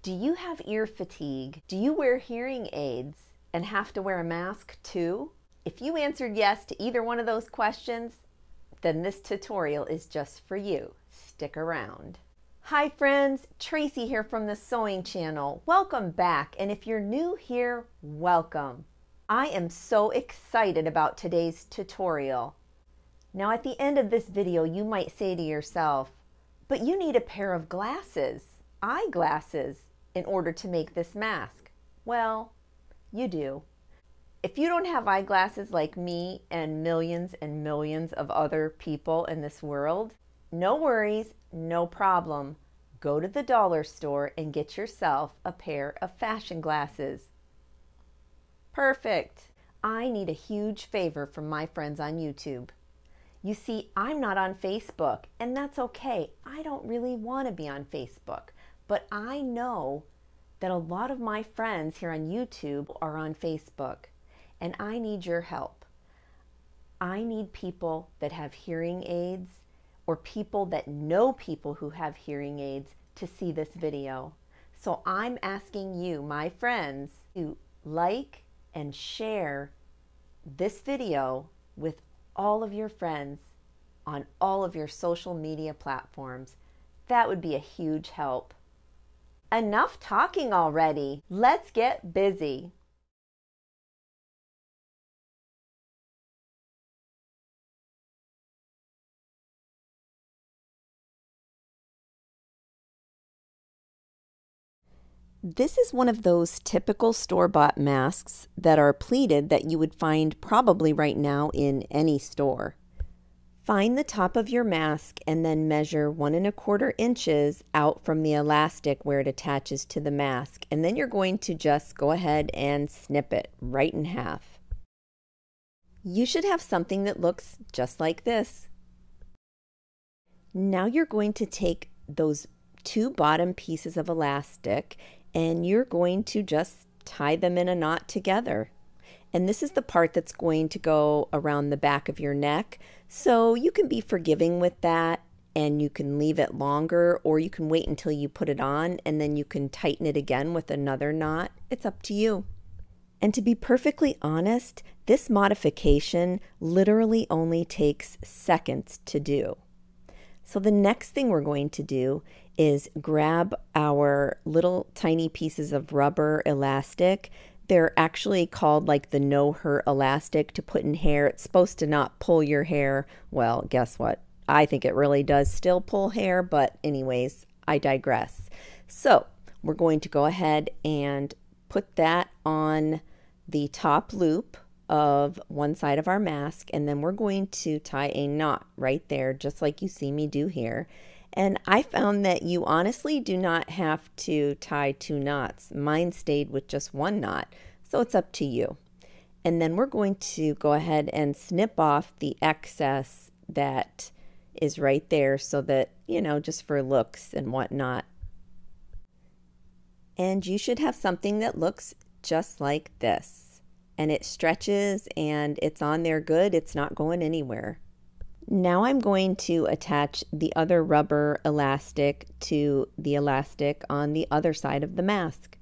Do you have ear fatigue? Do you wear hearing aids and have to wear a mask too? If you answered yes to either one of those questions, then this tutorial is just for you. Stick around. Hi friends, Tracy here from the Sewing Channel. Welcome back, and if you're new here, welcome. I am so excited about today's tutorial. Now at the end of this video, you might say to yourself, but you need a pair of glasses, eyeglasses, in order to make this mask. Well, you do. If you don't have eyeglasses like me and millions of other people in this world, no worries, no problem. Go to the dollar store and get yourself a pair of fashion glasses. Perfect. I need a huge favor from my friends on YouTube. You see, I'm not on Facebook, and that's okay. I don't really want to be on Facebook, but I know that a lot of my friends here on YouTube are on Facebook, and I need your help. I need people that have hearing aids or people that know people who have hearing aids to see this video. So I'm asking you, my friends, to like and share this video with all of your friends on all of your social media platforms. That would be a huge help. Enough talking already. Let's get busy. This is one of those typical store-bought masks that are pleated that you would find probably right now in any store. Find the top of your mask and then measure 1 1/4 inches out from the elastic where it attaches to the mask. And then you're going to just go ahead and snip it right in half. You should have something that looks just like this. Now you're going to take those 2 bottom pieces of elastic and you're going to just tie them in a knot together. And this is the part that's going to go around the back of your neck. So you can be forgiving with that and you can leave it longer, or you can wait until you put it on and then you can tighten it again with another knot. It's up to you. And to be perfectly honest, this modification literally only takes seconds to do. So the next thing we're going to do is grab our little tiny pieces of rubber elastic. They're actually called like the no-hurt elastic to put in hair. It's supposed to not pull your hair. Well, guess what? I think it really does still pull hair, but anyways, I digress. So we're going to go ahead and put that on the top loop of one side of our mask, and then we're going to tie a knot right there, just like you see me do here. And I found that you honestly do not have to tie 2 knots. Mine stayed with just 1 knot, so it's up to you. And then we're going to go ahead and snip off the excess that is right there so that, you know, just for looks and whatnot. And you should have something that looks just like this. And it stretches and it's on there good. It's not going anywhere. Now I'm going to attach the other rubber elastic to the elastic on the other side of the mask.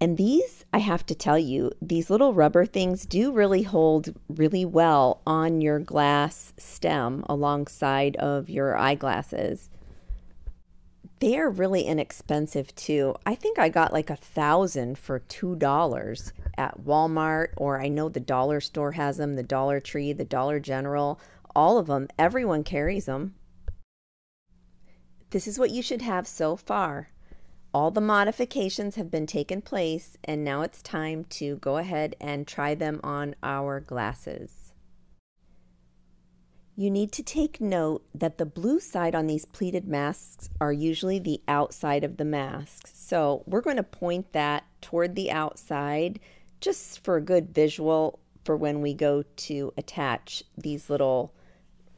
And these, I have to tell you, these little rubber things do really hold really well on your glass stem alongside of your eyeglasses. They are really inexpensive too. I think I got like 1,000 for $2 at Walmart, or I know the dollar store has them, the Dollar Tree, the Dollar General. All of them, everyone carries them. This is what you should have so far. All the modifications have been taken place, and now it's time to go ahead and try them on our glasses. You need to take note that the blue side on these pleated masks are usually the outside of the masks. So we're going to point that toward the outside just for a good visual for when we go to attach these little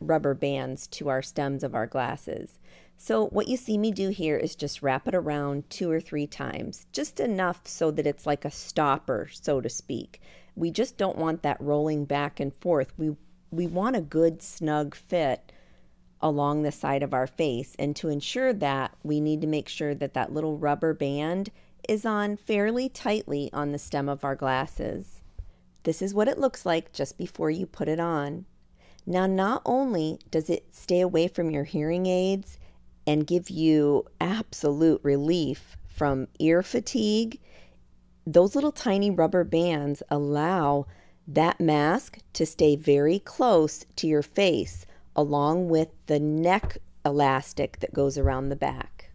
rubber bands to our stems of our glasses. So what you see me do here is just wrap it around 2 or 3 times, just enough so that it's like a stopper, so to speak. We just don't want that rolling back and forth. We want a good snug fit along the side of our face. And to ensure that, we need to make sure that that little rubber band is on fairly tightly on the stem of our glasses. This is what it looks like just before you put it on. Now, not only does it stay away from your hearing aids and give you absolute relief from ear fatigue, those little tiny rubber bands allow that mask to stay very close to your face, along with the neck elastic that goes around the back.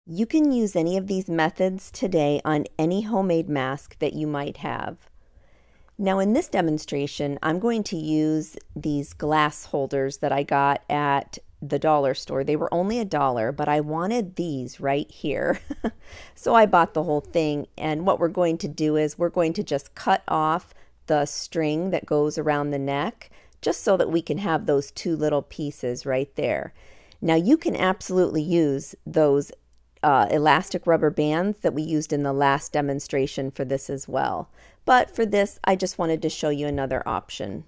You can use any of these methods today on any homemade mask that you might have. Now in this demonstration, I'm going to use these glass holders that I got at the dollar store. They were only $1, but I wanted these right here. So I bought the whole thing, and what we're going to do is we're going to just cut off the string that goes around the neck, just so that we can have those two little pieces right there. Now you can absolutely use those elastic rubber bands that we used in the last demonstration for this as well. But for this, I just wanted to show you another option.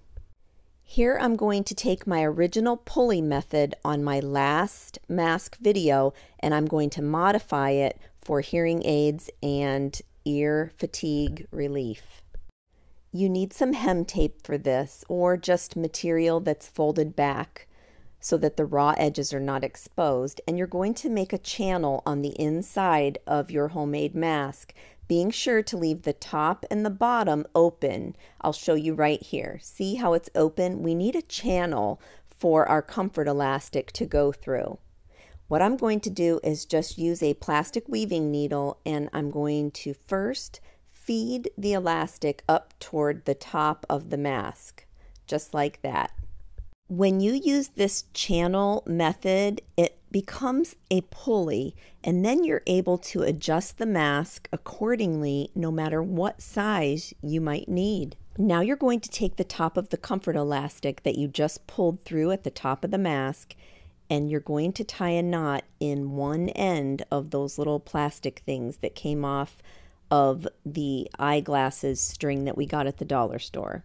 Here I'm going to take my original pulley method on my last mask video, and I'm going to modify it for hearing aids and ear fatigue relief. You need some hem tape for this, or just material that's folded back so that the raw edges are not exposed, and you're going to make a channel on the inside of your homemade mask, being sure to leave the top and the bottom open. I'll show you right here. See how it's open? We need a channel for our comfort elastic to go through. What I'm going to do is just use a plastic weaving needle, and I'm going to first feed the elastic up toward the top of the mask, just like that. When you use this channel method, it becomes a pulley, and then you're able to adjust the mask accordingly no matter what size you might need. Now you're going to take the top of the comfort elastic that you just pulled through at the top of the mask, and you're going to tie a knot in one end of those little plastic things that came off of the eyeglasses string that we got at the dollar store.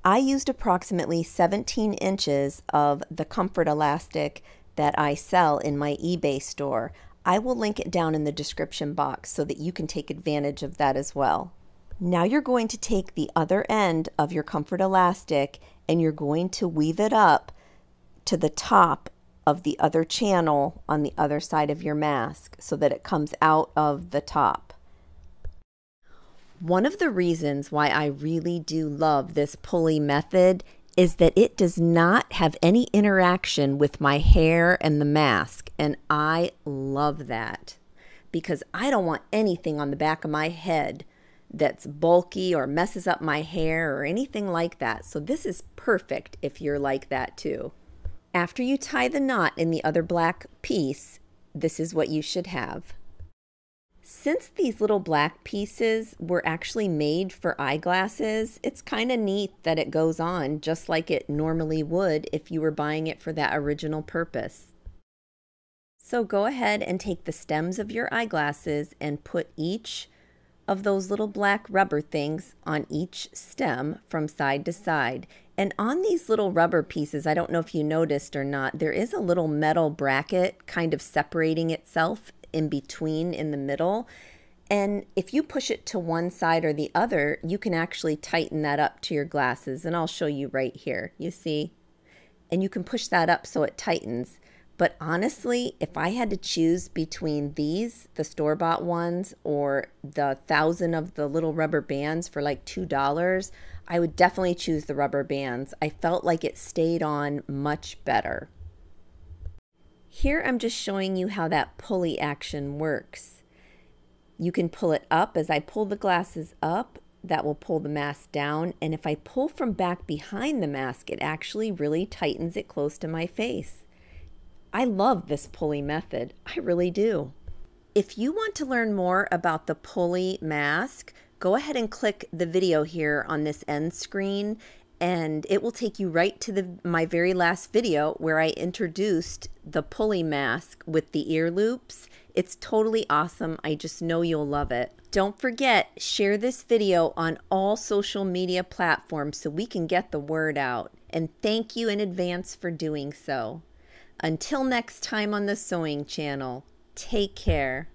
I used approximately 17 inches of the comfort elastic that I sell in my eBay store. I will link it down in the description box so that you can take advantage of that as well. Now you're going to take the other end of your comfort elastic and you're going to weave it up to the top of the other channel on the other side of your mask so that it comes out of the top. One of the reasons why I really do love this pulley method is that it does not have any interaction with my hair and the mask, and I love that because I don't want anything on the back of my head that's bulky or messes up my hair or anything like that. So this is perfect if you're like that too. After you tie the knot in the other black piece, this is what you should have. Since these little black pieces were actually made for eyeglasses, it's kind of neat that it goes on just like it normally would if you were buying it for that original purpose. So go ahead and take the stems of your eyeglasses and put each of those little black rubber things on each stem from side to side. And on these little rubber pieces, I don't know if you noticed or not, there is a little metal bracket kind of separating itself in between in the middle, and if you push it to one side or the other, you can actually tighten that up to your glasses, and I'll show you right here. You see? And you can push that up so it tightens. But honestly, if I had to choose between these, the store-bought ones, or the 1,000 of the little rubber bands for like $2, I would definitely choose the rubber bands. I felt like it stayed on much better. Here I'm just showing you how that pulley action works. You can pull it up. As I pull the glasses up, that will pull the mask down. And if I pull from back behind the mask, it actually really tightens it close to my face. I love this pulley method. I really do. If you want to learn more about the pulley mask, go ahead and click the video here on this end screen, and it will take you right to my very last video where I introduced the pulley mask with the ear loops. It's totally awesome. I just know you'll love it. Don't forget, share this video on all social media platforms so we can get the word out. And thank you in advance for doing so. Until next time on the Sewing Channel, take care.